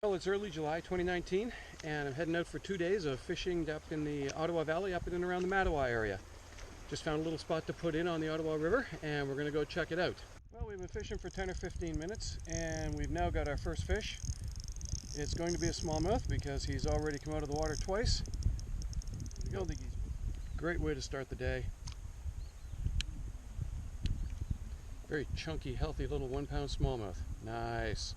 Well, it's early July 2019 and I'm heading out for 2 days of fishing up in the Ottawa Valley, up in and around the Mattawa area. Just found a little spot to put in on the Ottawa River and we're going to go check it out. Well, we've been fishing for 10 or 15 minutes and we've now got our first fish. It's going to be a smallmouth because he's already come out of the water twice. I don't think he's a great way to start the day. Very chunky, healthy little 1 pound smallmouth. Nice.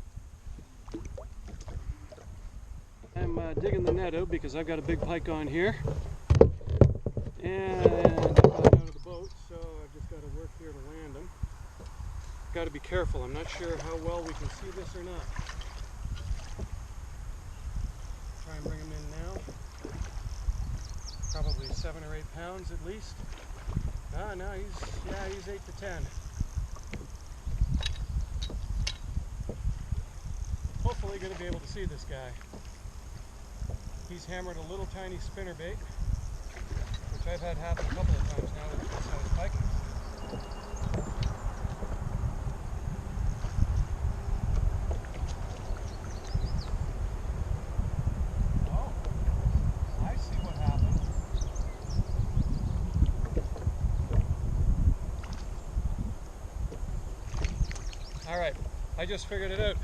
I'm digging the net out because I've got a big pike on here and I got out of the boat, so I've just got to work here to land him. Got to be careful. I'm not sure how well we can see this or not. Try and bring him in now. Probably 7 or 8 pounds at least. No, he's 8 to 10. Hopefully going to be able to see this guy. He's hammered a little tiny spinnerbait, which I've had happen a couple of times now with this size pike. Oh, I see what happened. All right, I just figured it out.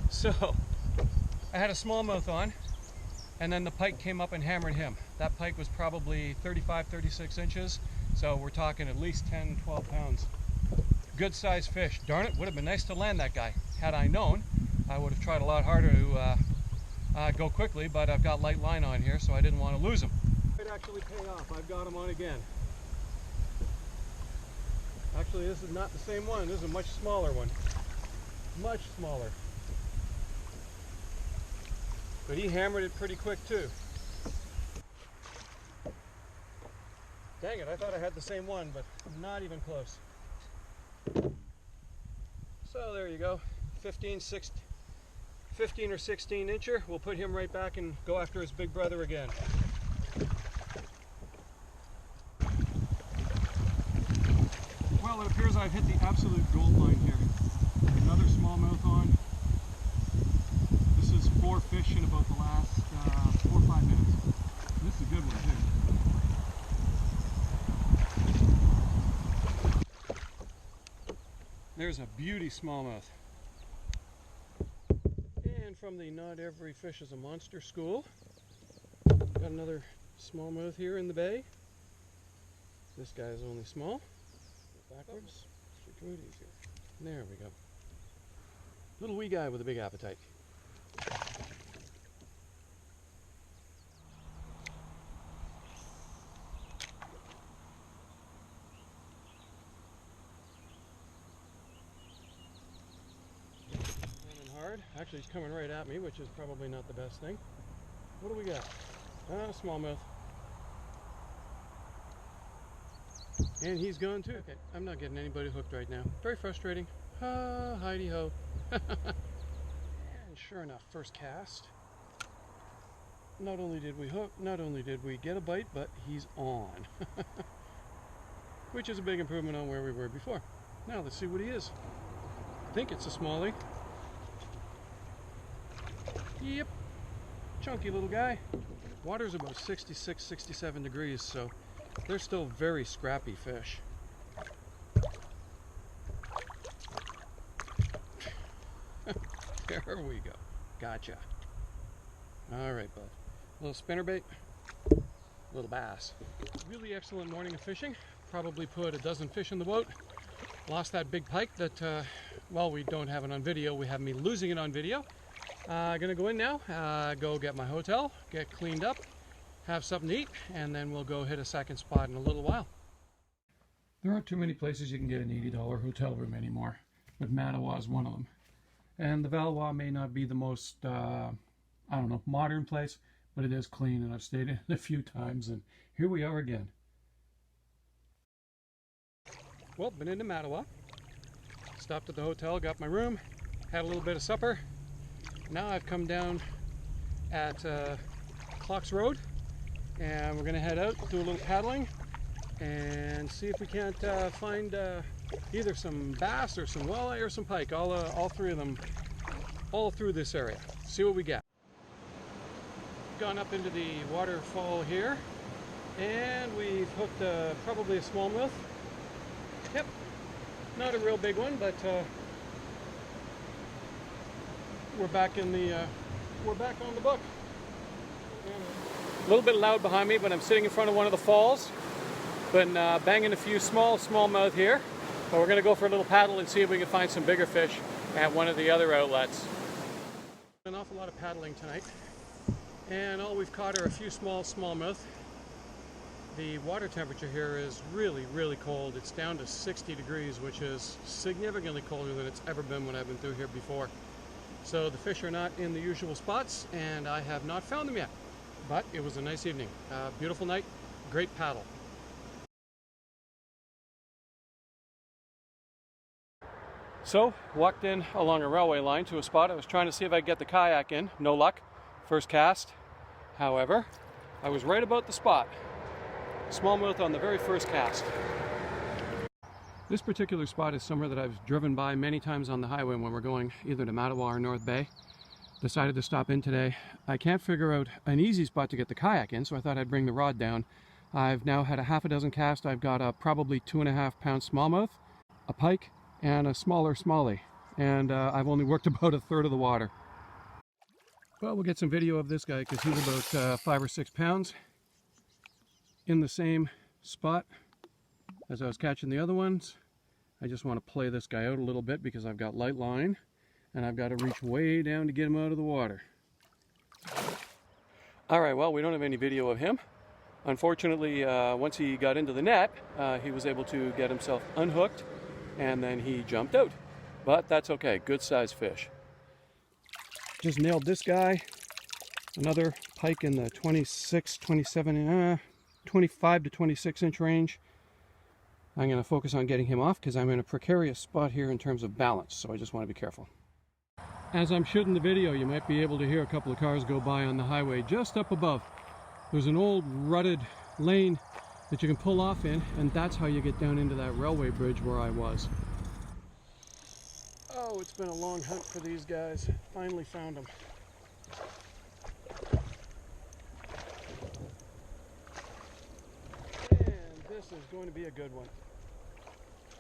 So, I had a smallmouth on, and then the pike came up and hammered him. That pike was probably 35, 36 inches, so we're talking at least 10, 12 pounds. Good sized fish. Darn it, would have been nice to land that guy. Had I known, I would have tried a lot harder to go quickly, but I've got light line on here, so I didn't want to lose him. It actually pay off. I've got him on again. Actually, this is not the same one. This is a much smaller one. Much smaller. But he hammered it pretty quick too. Dang it, I thought I had the same one, but not even close. So there you go, 15 or 16 incher. We'll put him right back and go after his big brother again. Well, it appears I've hit the absolute gold line here. Another smallmouth on. 4 fish in about the last 4 or 5 minutes. And this is a good one too. There's a beauty smallmouth. And from the not every fish is a monster school, got another smallmouth here in the bay. This guy is only small. Backwards. Should go easier. There we go. Little wee guy with a big appetite. Actually, he's coming right at me, which is probably not the best thing. What do we got? Smallmouth. And he's gone too. Okay, I'm not getting anybody hooked right now. Very frustrating. Heidi ho. And sure enough, first cast. Not only did we hook, not only did we get a bite, but he's on. Which is a big improvement on where we were before. Now let's see what he is. I think it's a smallie. Yep, chunky little guy. Water's about 66, 67 degrees, so they're still very scrappy fish. There we go. Gotcha. All right, bud. Little spinnerbait, little bass. Really excellent morning of fishing. Probably put a dozen fish in the boat. Lost that big pike that, well, we don't have it on video. We have me losing it on video. Gonna go in now, go get my hotel, get cleaned up, have something to eat, and then we'll go hit a second spot in a little while. There aren't too many places you can get an $80 hotel room anymore, but Mattawa is one of them. And the Valois may not be the most, I don't know, modern place, but it is clean, and I've stayed in it a few times, and here we are again. Well, been into Mattawa, stopped at the hotel, got my room, had a little bit of supper. Now I've come down at Clocks Road and we're going to head out, do a little paddling and see if we can't find either some bass or some walleye or some pike. All 3 of them all through this area. See what we got. Gone up into the waterfall here, and we've hooked probably a smallmouth. Yep, not a real big one, but we're back on the book. A little bit loud behind me, but I'm sitting in front of one of the falls. Been banging a few smallmouth here, but we're going to go for a little paddle and see if we can find some bigger fish at one of the other outlets. An awful lot of paddling tonight, and all we've caught are a few smallmouth. The water temperature here is really, really cold. It's down to 60 degrees, which is significantly colder than it's ever been when I've been through here before. So the fish are not in the usual spots, and I have not found them yet. But it was a nice evening. Beautiful night, great paddle. So, walked in along a railway line to a spot. I was trying to see if I could get the kayak in. No luck. First cast. However, I was right about the spot. Smallmouth on the very first cast. This particular spot is somewhere that I've driven by many times on the highway when we're going either to Mattawa or North Bay. Decided to stop in today. I can't figure out an easy spot to get the kayak in, so I thought I'd bring the rod down. I've now had a half a dozen casts. I've got a probably 2.5 pound smallmouth, a pike, and a smaller smallie, and I've only worked about a third of the water. Well, we'll get some video of this guy because he's about 5 or 6 pounds in the same spot as I was catching the other ones. I just want to play this guy out a little bit because I've got light line and I've got to reach way down to get him out of the water. Alright, well, we don't have any video of him. Unfortunately, once he got into the net, he was able to get himself unhooked, and then he jumped out. But that's okay, good sized fish. Just nailed this guy. Another pike in the 26, 27, 25 to 26 inch range. I'm going to focus on getting him off because I'm in a precarious spot here in terms of balance, so I just want to be careful. As I'm shooting the video, you might be able to hear a couple of cars go by on the highway just up above. There's an old rutted lane that you can pull off in, and that's how you get down into that railway bridge where I was. Oh, it's been a long hunt for these guys. Finally found them. And this is going to be a good one.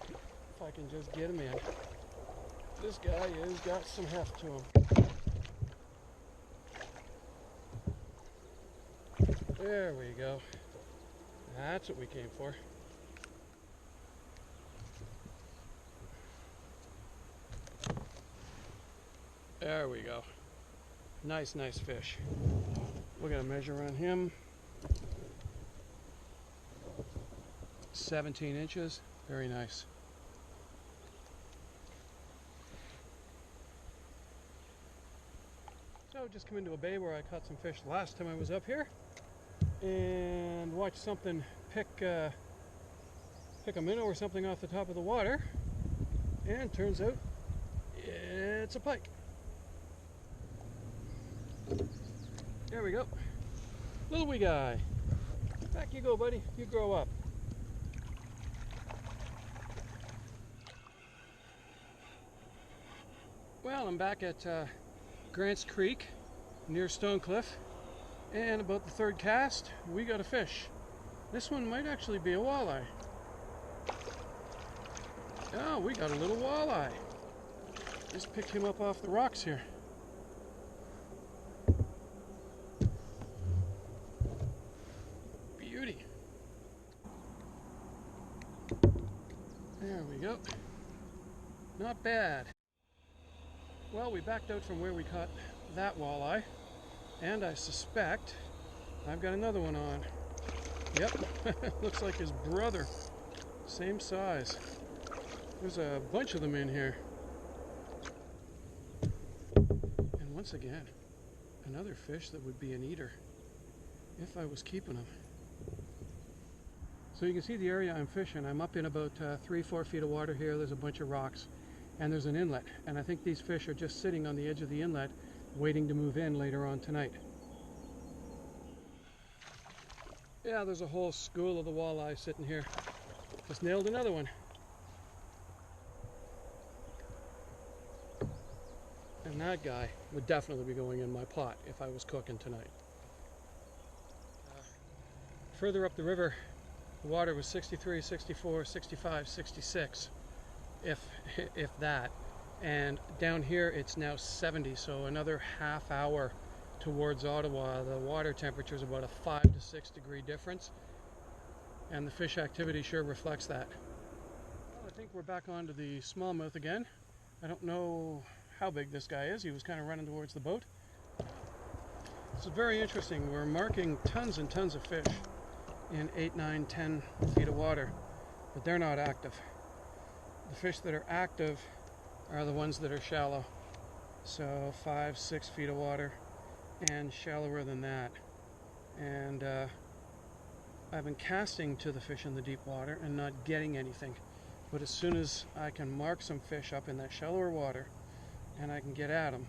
If I can just get him in. This guy has got some heft to him. There we go. That's what we came for. There we go. Nice fish. We're going to measure on him. 17 inches. Very nice. So just come into a bay where I caught some fish last time I was up here, and watch something pick a minnow or something off the top of the water, and turns out it's a pike. There we go. Little wee guy. Back you go, buddy. You grow up. Well, I'm back at Grant's Creek near Stonecliff, and about the third cast we got a fish. This one might actually be a walleye. Oh, we got a little walleye. Just picked him up off the rocks here. Beauty. There we go. Not bad. Well, we backed out from where we caught that walleye, and I suspect I've got another one on. Yep, looks like his brother. Same size. There's a bunch of them in here. And once again, another fish that would be an eater if I was keeping them. So you can see the area I'm fishing. I'm up in about 3-4 feet of water here. There's a bunch of rocks. And there's an inlet, and I think these fish are just sitting on the edge of the inlet waiting to move in later on tonight. Yeah, there's a whole school of the walleye sitting here. Just nailed another one. And that guy would definitely be going in my pot if I was cooking tonight. Further up the river, the water was 63, 64, 65, 66, if that. And down here it's now 70, so another half hour towards Ottawa. The water temperature is about a 5 to 6 degree difference, and the fish activity sure reflects that. Well, I think we're back onto the smallmouth again. I don't know how big this guy is. He was kind of running towards the boat. This is very interesting. We're marking tons and tons of fish in 8, 9, 10 feet of water, but they're not active. The fish that are active are the ones that are shallow, so 5, 6 feet of water and shallower than that. And I've been casting to the fish in the deep water and not getting anything, but as soon as I can mark some fish up in that shallower water and I can get at them,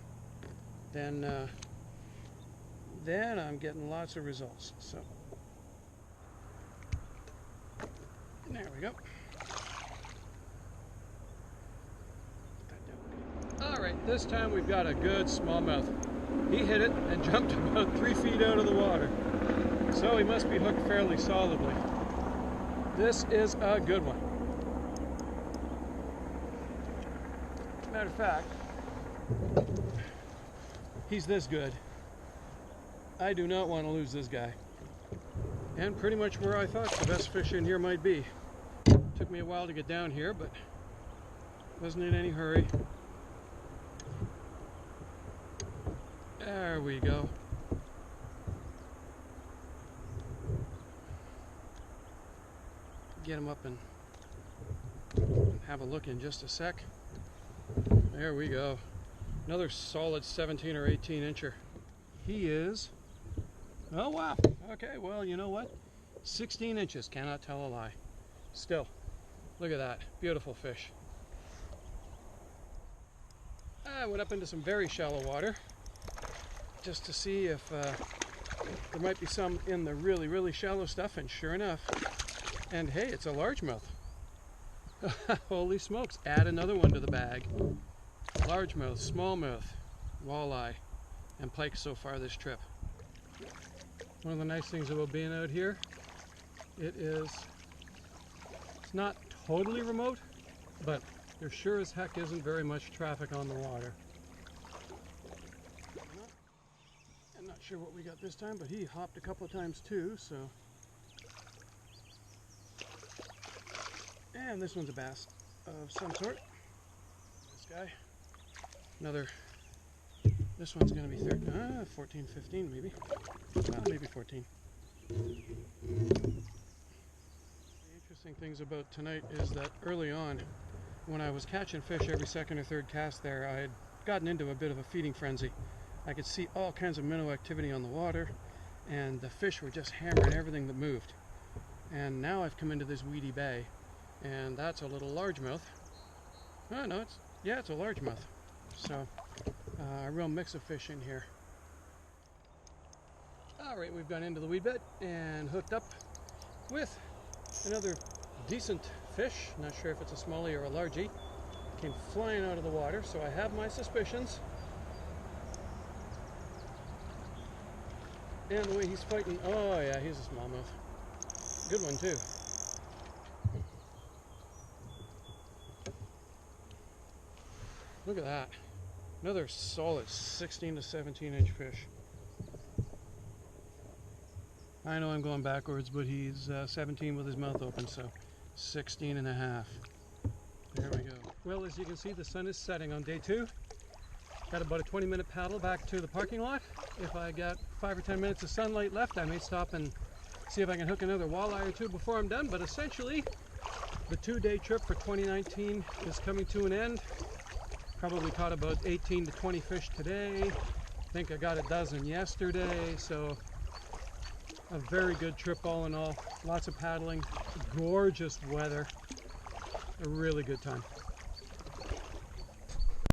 then I'm getting lots of results. So there we go. Alright, this time we've got a good smallmouth. He hit it and jumped about 3 feet out of the water, so he must be hooked fairly solidly. This is a good one. Matter of fact, he's this good. I do not want to lose this guy. And pretty much where I thought the best fish in here might be. Took me a while to get down here, but wasn't in any hurry. There we go. Get him up and have a look in just a sec. There we go. Another solid 17 or 18 incher. He is, oh wow, okay, well, you know what? 16 inches, cannot tell a lie. Still, look at that, beautiful fish. I went up into some very shallow water just to see if there might be some in the really, really shallow stuff, and sure enough. And hey, it's a largemouth. Holy smokes, add another one to the bag. Largemouth, smallmouth, walleye, and pike so far this trip. One of the nice things about being out here, it's not totally remote, but there sure as heck isn't very much traffic on the water. I'm not sure what we got this time, but he hopped a couple of times too, so. And this one's a bass of some sort. This guy. Another, this one's going to be 14, 15 maybe. Maybe 14. The interesting things about tonight is that early on, when I was catching fish every second or third cast there, I had gotten into a bit of a feeding frenzy. I could see all kinds of minnow activity on the water, and the fish were just hammering everything that moved. And now I've come into this weedy bay, and that's a little largemouth. Oh no, it's a largemouth. So a real mix of fish in here. Alright, we've gone into the weed bed and hooked up with another decent fish. Not sure if it's a smallie or a largie. Came flying out of the water, so I have my suspicions. And the way he's fighting, oh yeah, he's a smallmouth. Good one too. Look at that. Another solid 16 to 17 inch fish. I know I'm going backwards, but he's 17 with his mouth open, so 16 and a half. There we go. Well, as you can see, the sun is setting on day 2. Got about a 20-minute paddle back to the parking lot. If I got 5 or 10 minutes of sunlight left, I may stop and see if I can hook another walleye or two before I'm done. But essentially, the 2-day trip for 2019 is coming to an end. Probably caught about 18 to 20 fish today. I think I got a dozen yesterday, so a very good trip all in all. Lots of paddling, gorgeous weather, a really good time.